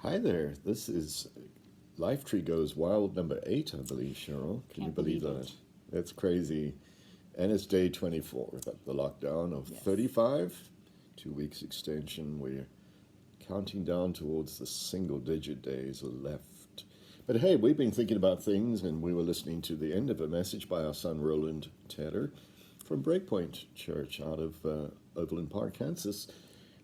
Hi there. This is Life Tree Goes Wild number 8, I believe, Cheryl. Can you Can't believe believe that? it. That's crazy. And it's day 24 of the lockdown of Yes. 35. 2 weeks extension. We're counting down towards the single digit days left. But hey, we've been thinking about things, and we were listening to the end of a message by our son Roland Tedder from Breakpoint Church out of Overland Park, Kansas.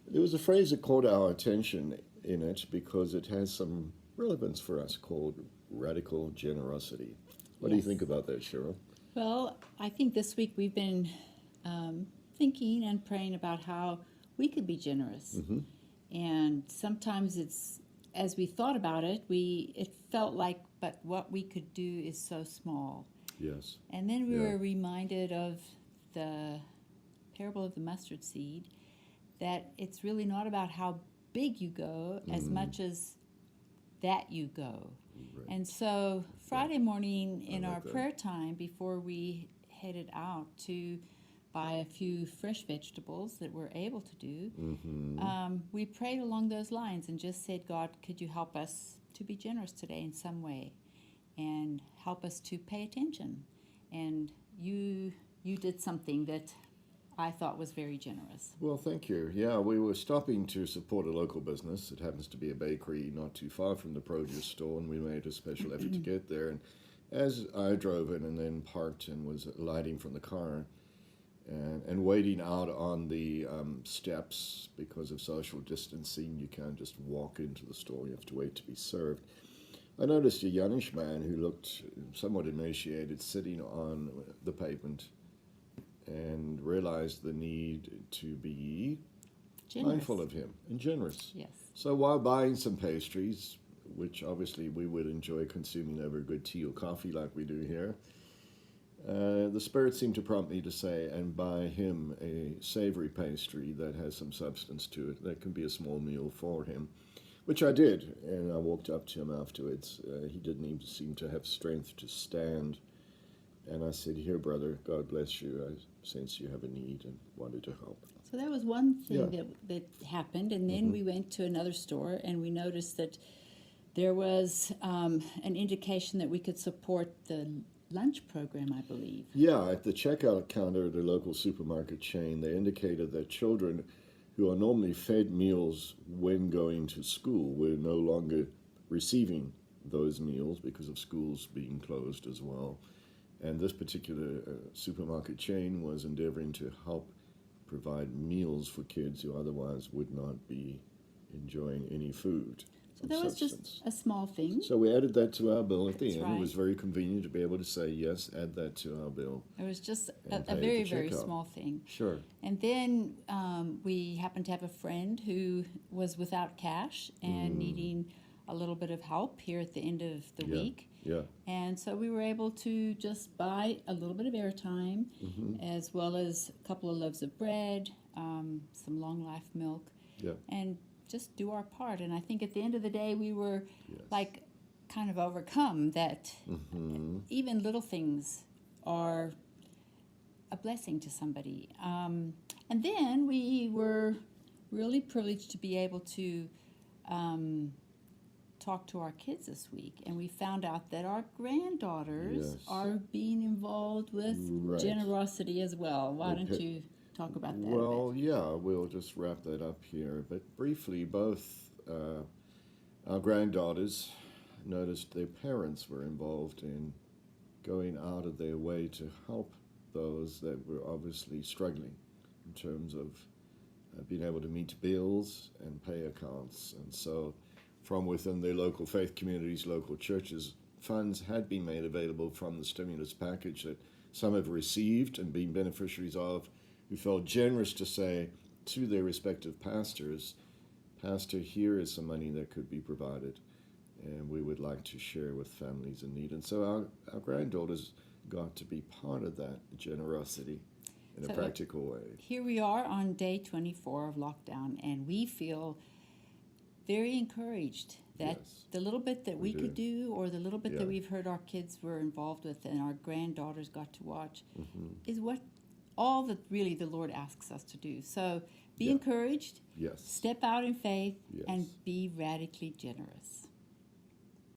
There was a phrase that caught our attention in it because it has some relevance for us called radical generosity. What do you Yes. think about that, Cheryl? Well, I think this week we've been thinking and praying about how we could be generous. Mm-hmm. And sometimes it's, as we thought about it, it felt like, but what we could do is so small. Yes. And then we Yeah. were reminded of the parable of the mustard seed, that it's really not about how big you go as much as that you go. Right. And so Friday morning in like our that. prayer time, before we headed out to buy a few fresh vegetables that we're able to do, we prayed along those lines and just said, God, could you help us to be generous today in some way and help us to pay attention? And you did something that I thought was very generous. Well, thank you. Yeah, we were stopping to support a local business. It happens to be a bakery not too far from the produce store, and we made a special effort to get there. And as I drove in and then parked and was alighting from the car and waiting out on the steps because of social distancing, you can't just walk into the store, you have to wait to be served. I noticed a youngish man who looked somewhat emaciated sitting on the pavement and realized the need to be Generous. mindful of him and generous. Yes. So while buying some pastries, which obviously we would enjoy consuming over good tea or coffee like we do here, the Spirit seemed to prompt me to say, and buy him a savory pastry that has some substance to it. That can be a small meal for him, which I did. And I walked up to him afterwards. He didn't even seem to have strength to stand. And I said, here, brother, God bless you. I sense you have a need and wanted to help. So that was one thing Yeah. that happened. And then we went to another store and we noticed that there was an indication that we could support the lunch program, I believe. Yeah, at the checkout counter at a local supermarket chain, they indicated that children who are normally fed meals when going to school were no longer receiving those meals because of schools being closed as well. And this particular supermarket chain was endeavoring to help provide meals for kids who otherwise would not be enjoying any food. So that was just a small thing. So we added that to our bill at the That's end. It was right. very convenient to be able to say, yes, add that to our bill. It was just And a pay very, at the very checkout. small thing. Sure. And then we happened to have a friend who was without cash and needing a little bit of help here at the end of the Yeah. week. Yeah. And so we were able to just buy a little bit of airtime, as well as a couple of loaves of bread, some long life milk, Yeah. and just do our part. And I think at the end of the day, we were Yes. like kind of overcome that even little things are a blessing to somebody. And then we were really privileged to be able to talk to our kids this week, and we found out that our granddaughters Yes. are being involved with Right. generosity as well. Why Okay. don't you talk about that Well, a bit? yeah, we'll just wrap that up here. But briefly, both our granddaughters noticed their parents were involved in going out of their way to help those that were obviously struggling in terms of being able to meet bills and pay accounts. And so from within their local faith communities, local churches, funds had been made available from the stimulus package that some have received and been beneficiaries of, who felt generous to say to their respective pastors, Pastor, here is some money that could be provided, and we would like to share with families in need. And so our granddaughters got to be part of that generosity in a So, practical way. Here we are on day 24 of lockdown, and we feel very encouraged that Yes. the little bit that We we could do, or the little bit Yeah. that we've heard our kids were involved with and our granddaughters got to watch, is what all that really the Lord asks us to do. So Be Yeah. encouraged, Yes. step out in faith, Yes. and be radically generous.